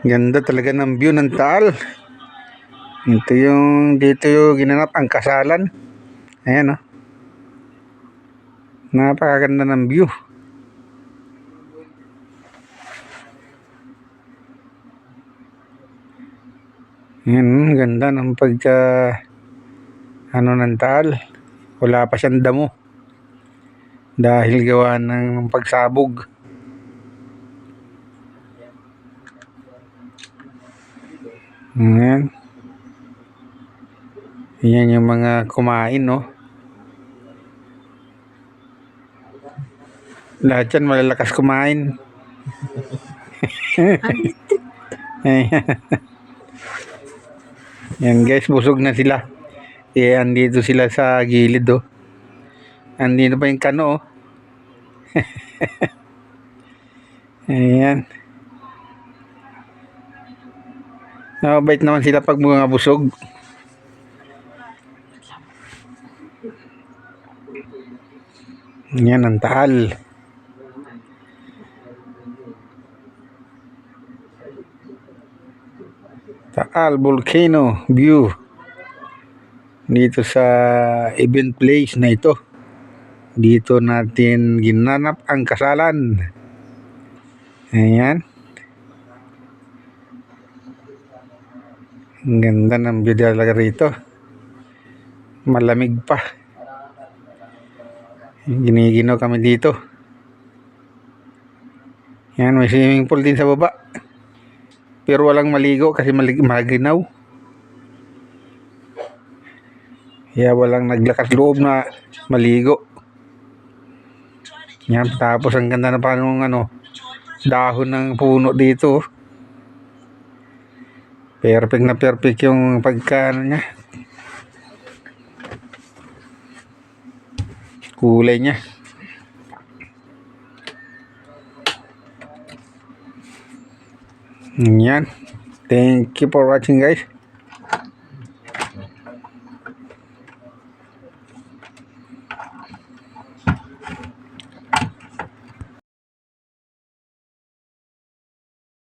Ganda talaga ng view ng Taal. Dito yung ginanap ang kasalan. Ayan, oh. Napakaganda ng view. Ayan, ganda ng pagka ng Taal. Wala pa siyang damo dahil gawa ng pagsabog. Ayan. Ayan yung mga kumain, no? Lahat yan malalakas kumain. Ayan. Yan guys, busog na sila. Andito sila sa gilid, oh. Andito pa yung kano, oh. Ayan. Nakabait naman sila pag mga busog. Yan ang Taal. Taal Volcano View. Dito sa event place na ito. Dito natin ginanap ang kasalan. Ayan. Ang ganda ng view talaga rito. Malamig pa. Giniginaw kami dito. Yan, may swimming pool din sa baba. Pero walang maligo kasi maginaw. Kaya walang naglakas loob na maligo. Yan, tapos ang ganda na pa nung dahon ng puno dito. Perfect na perfect yung pagka niya. Kulay niya. Yan. Thank you for watching, guys.